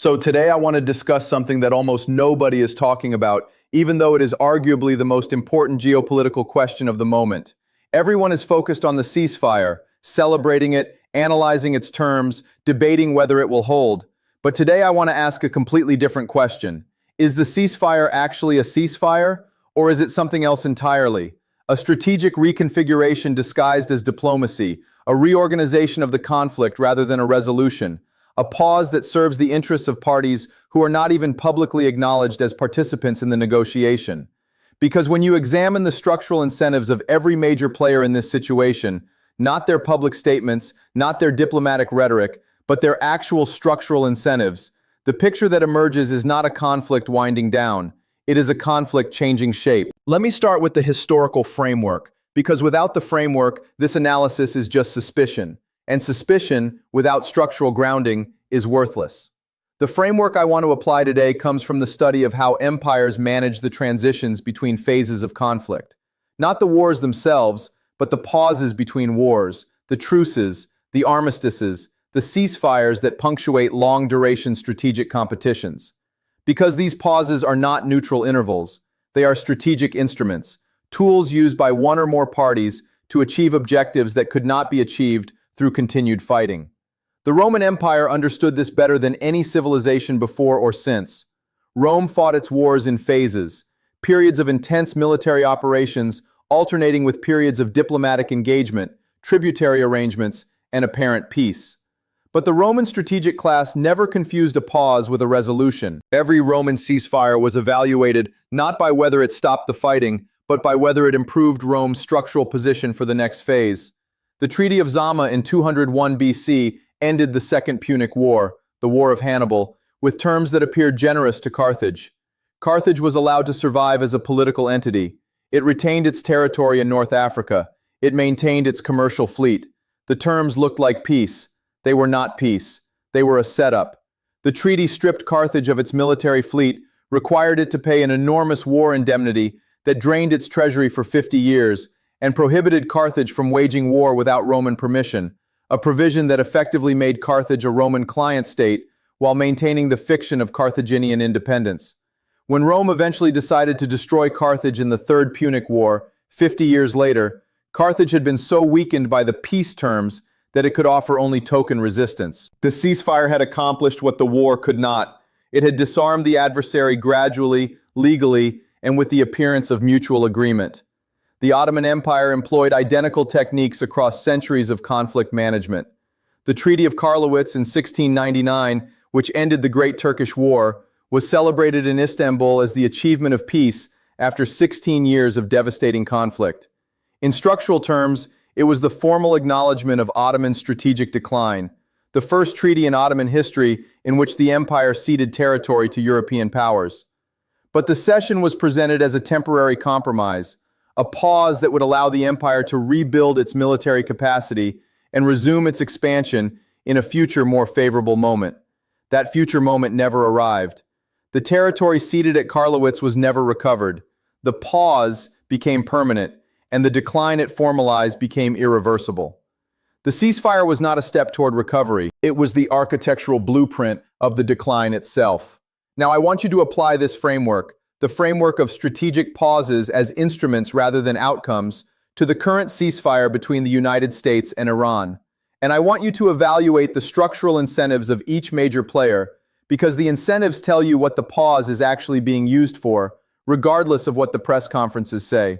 So today I want to discuss something that almost nobody is talking about, even though it is arguably the most important geopolitical question of the moment. Everyone is focused on the ceasefire, celebrating it, analyzing its terms, debating whether it will hold. But today I want to ask a completely different question. Is the ceasefire actually a ceasefire, or is it something else entirely? A strategic reconfiguration disguised as diplomacy, a reorganization of the conflict rather than a resolution, a pause that serves the interests of parties who are not even publicly acknowledged as participants in the negotiation. Because when you examine the structural incentives of every major player in this situation, not their public statements, not their diplomatic rhetoric, but their actual structural incentives, the picture that emerges is not a conflict winding down. It is a conflict changing shape. Let me start with the historical framework, because without the framework, this analysis is just suspicion. And suspicion, without structural grounding, is worthless. The framework I want to apply today comes from the study of how empires manage the transitions between phases of conflict. Not the wars themselves, but the pauses between wars, the truces, the armistices, the ceasefires that punctuate long-duration strategic competitions. Because these pauses are not neutral intervals, they are strategic instruments, tools used by one or more parties to achieve objectives that could not be achieved through continued fighting. The Roman Empire understood this better than any civilization before or since. Rome fought its wars in phases, periods of intense military operations alternating with periods of diplomatic engagement, tributary arrangements, and apparent peace. But the Roman strategic class never confused a pause with a resolution. Every Roman ceasefire was evaluated not by whether it stopped the fighting, but by whether it improved Rome's structural position for the next phase. The Treaty of Zama in 201 BC ended the Second Punic War, the War of Hannibal, with terms that appeared generous to Carthage. Carthage was allowed to survive as a political entity. It retained its territory in North Africa. It maintained its commercial fleet. The terms looked like peace. They were not peace. They were a setup. The treaty stripped Carthage of its military fleet, required it to pay an enormous war indemnity that drained its treasury for 50 years, and prohibited Carthage from waging war without Roman permission, a provision that effectively made Carthage a Roman client state while maintaining the fiction of Carthaginian independence. When Rome eventually decided to destroy Carthage in the Third Punic War, 50 years later, Carthage had been so weakened by the peace terms that it could offer only token resistance. The ceasefire had accomplished what the war could not. It had disarmed the adversary gradually, legally, and with the appearance of mutual agreement. The Ottoman Empire employed identical techniques across centuries of conflict management. The Treaty of Karlowitz in 1699, which ended the Great Turkish War, was celebrated in Istanbul as the achievement of peace after 16 years of devastating conflict. In structural terms, it was the formal acknowledgement of Ottoman strategic decline, the first treaty in Ottoman history in which the empire ceded territory to European powers. But the cession was presented as a temporary compromise, a pause that would allow the empire to rebuild its military capacity and resume its expansion in a future more favorable moment. That future moment never arrived. The territory ceded at Karlowitz was never recovered. The pause became permanent, and the decline it formalized became irreversible. The ceasefire was not a step toward recovery. It was the architectural blueprint of the decline itself. Now I want you to apply this framework, the framework of strategic pauses as instruments rather than outcomes, to the current ceasefire between the United States and Iran. And I want you to evaluate the structural incentives of each major player, because the incentives tell you what the pause is actually being used for, regardless of what the press conferences say.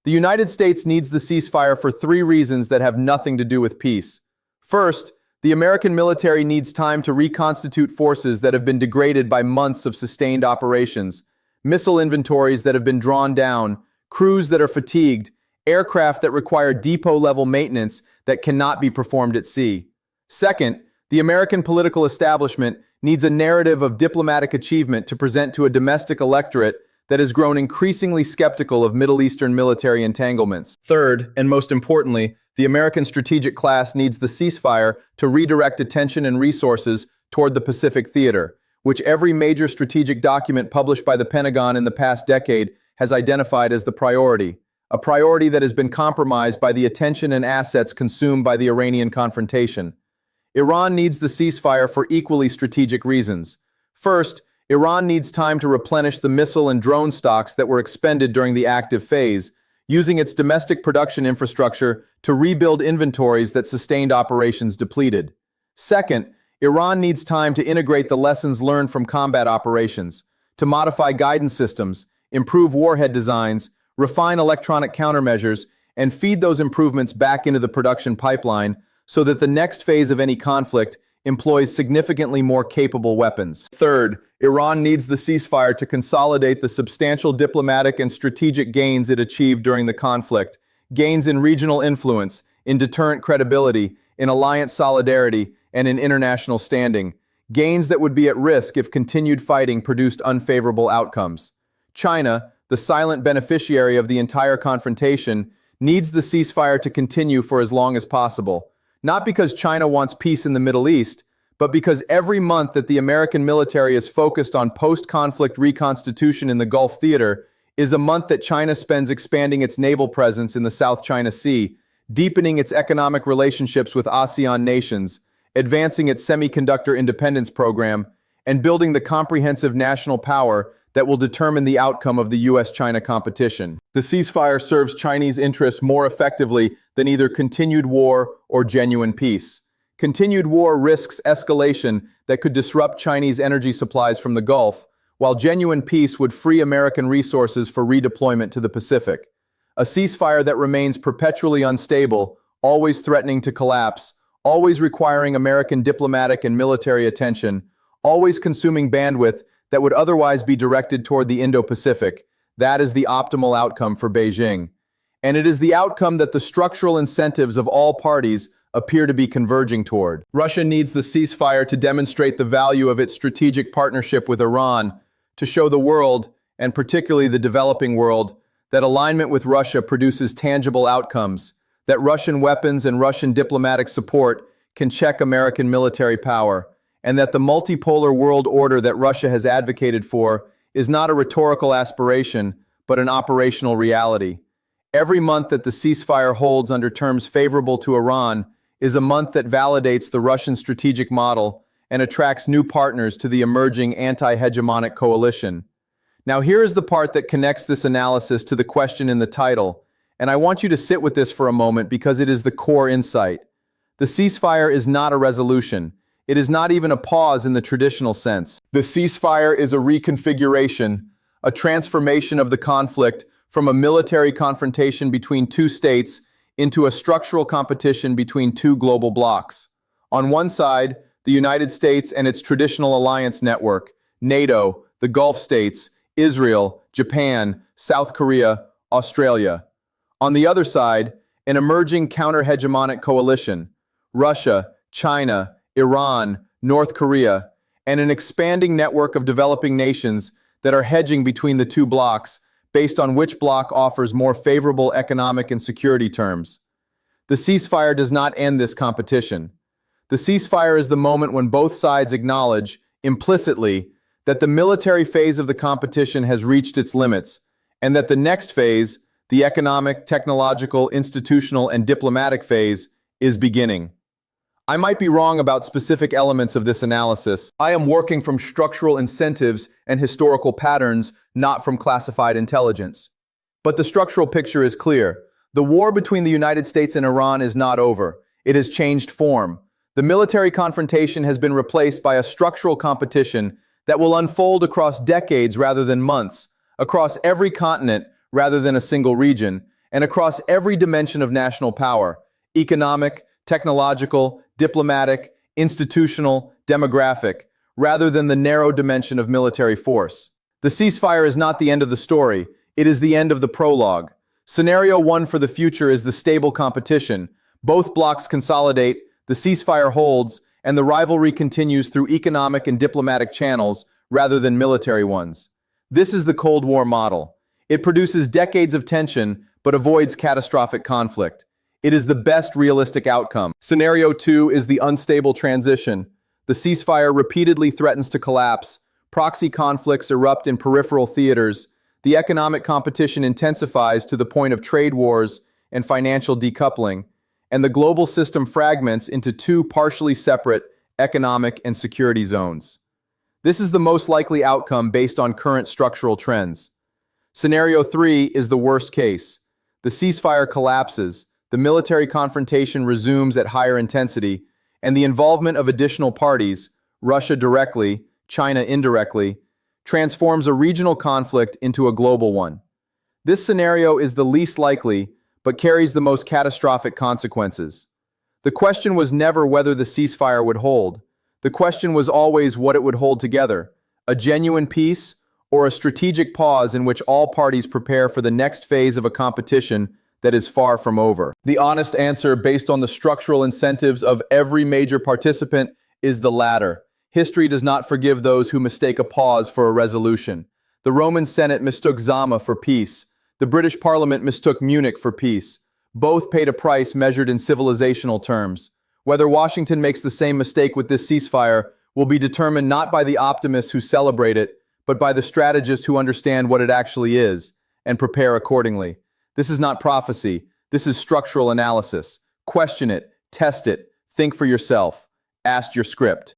The United States needs the ceasefire for 3 reasons that have nothing to do with peace. First, the American military needs time to reconstitute forces that have been degraded by months of sustained operations, missile inventories that have been drawn down, crews that are fatigued, aircraft that require depot-level maintenance that cannot be performed at sea. Second, the American political establishment needs a narrative of diplomatic achievement to present to a domestic electorate that has grown increasingly skeptical of Middle Eastern military entanglements. Third, and most importantly, the American strategic class needs the ceasefire to redirect attention and resources toward the Pacific theater, which every major strategic document published by the Pentagon in the past decade has identified as the priority, a priority that has been compromised by the attention and assets consumed by the Iranian confrontation. Iran needs the ceasefire for equally strategic reasons. First, Iran needs time to replenish the missile and drone stocks that were expended during the active phase, using its domestic production infrastructure to rebuild inventories that sustained operations depleted. Second, Iran needs time to integrate the lessons learned from combat operations, to modify guidance systems, improve warhead designs, refine electronic countermeasures, and feed those improvements back into the production pipeline so that the next phase of any conflict employs significantly more capable weapons. Third, Iran needs the ceasefire to consolidate the substantial diplomatic and strategic gains it achieved during the conflict, gains in regional influence, in deterrent credibility, in alliance solidarity, and in international standing, gains that would be at risk if continued fighting produced unfavorable outcomes. China, the silent beneficiary of the entire confrontation, needs the ceasefire to continue for as long as possible, not because China wants peace in the Middle East, but because every month that the American military is focused on post-conflict reconstitution in the Gulf theater is a month that China spends expanding its naval presence in the South China Sea, deepening its economic relationships with ASEAN nations, advancing its semiconductor independence program, and building the comprehensive national power that will determine the outcome of the US-China competition. The ceasefire serves Chinese interests more effectively than either continued war or genuine peace. Continued war risks escalation that could disrupt Chinese energy supplies from the Gulf, while genuine peace would free American resources for redeployment to the Pacific. A ceasefire that remains perpetually unstable, always threatening to collapse, always requiring American diplomatic and military attention, always consuming bandwidth that would otherwise be directed toward the Indo-Pacific. That is the optimal outcome for Beijing. And it is the outcome that the structural incentives of all parties appear to be converging toward. Russia needs the ceasefire to demonstrate the value of its strategic partnership with Iran, to show the world, and particularly the developing world, that alignment with Russia produces tangible outcomes, that Russian weapons and Russian diplomatic support can check American military power, and that the multipolar world order that Russia has advocated for is not a rhetorical aspiration, but an operational reality. Every month that the ceasefire holds under terms favorable to Iran is a month that validates the Russian strategic model and attracts new partners to the emerging anti-hegemonic coalition. Now here is the part that connects this analysis to the question in the title, and I want you to sit with this for a moment because it is the core insight. The ceasefire is not a resolution. It is not even a pause in the traditional sense. The ceasefire is a reconfiguration, a transformation of the conflict from a military confrontation between two states into a structural competition between two global blocs. On one side, the United States and its traditional alliance network, NATO, the Gulf states, Israel, Japan, South Korea, Australia. On the other side, an emerging counter-hegemonic coalition, Russia, China, Iran, North Korea, and an expanding network of developing nations that are hedging between the two blocs based on which bloc offers more favorable economic and security terms. The ceasefire does not end this competition. The ceasefire is the moment when both sides acknowledge, implicitly, that the military phase of the competition has reached its limits, and that the next phase, the economic, technological, institutional, and diplomatic phase, is beginning. I might be wrong about specific elements of this analysis. I am working from structural incentives and historical patterns, not from classified intelligence. But the structural picture is clear. The war between the United States and Iran is not over. It has changed form. The military confrontation has been replaced by a structural competition that will unfold across decades rather than months, across every continent rather than a single region, and across every dimension of national power: economic, technological, diplomatic, institutional, demographic, rather than the narrow dimension of military force. The ceasefire is not the end of the story, it is the end of the prologue. Scenario 1 for the future is the stable competition. Both blocs consolidate, the ceasefire holds, and the rivalry continues through economic and diplomatic channels rather than military ones. This is the Cold War model. It produces decades of tension, but avoids catastrophic conflict. It is the best realistic outcome. Scenario 2 is the unstable transition. The ceasefire repeatedly threatens to collapse. Proxy conflicts erupt in peripheral theaters. The economic competition intensifies to the point of trade wars and financial decoupling. And the global system fragments into two partially separate economic and security zones. This is the most likely outcome based on current structural trends. Scenario 3 is the worst case. The ceasefire collapses, the military confrontation resumes at higher intensity, and the involvement of additional parties, Russia directly, China indirectly, transforms a regional conflict into a global one. This scenario is the least likely, but carries the most catastrophic consequences. The question was never whether the ceasefire would hold. The question was always what it would hold together, a genuine peace or a strategic pause in which all parties prepare for the next phase of a competition that is far from over. The honest answer, based on the structural incentives of every major participant, is the latter. History does not forgive those who mistake a pause for a resolution. The Roman Senate mistook Zama for peace. The British Parliament mistook Munich for peace. Both paid a price measured in civilizational terms. Whether Washington makes the same mistake with this ceasefire will be determined not by the optimists who celebrate it, but by the strategists who understand what it actually is and prepare accordingly. This is not prophecy. This is structural analysis. Question it, test it, think for yourself. Ask your script.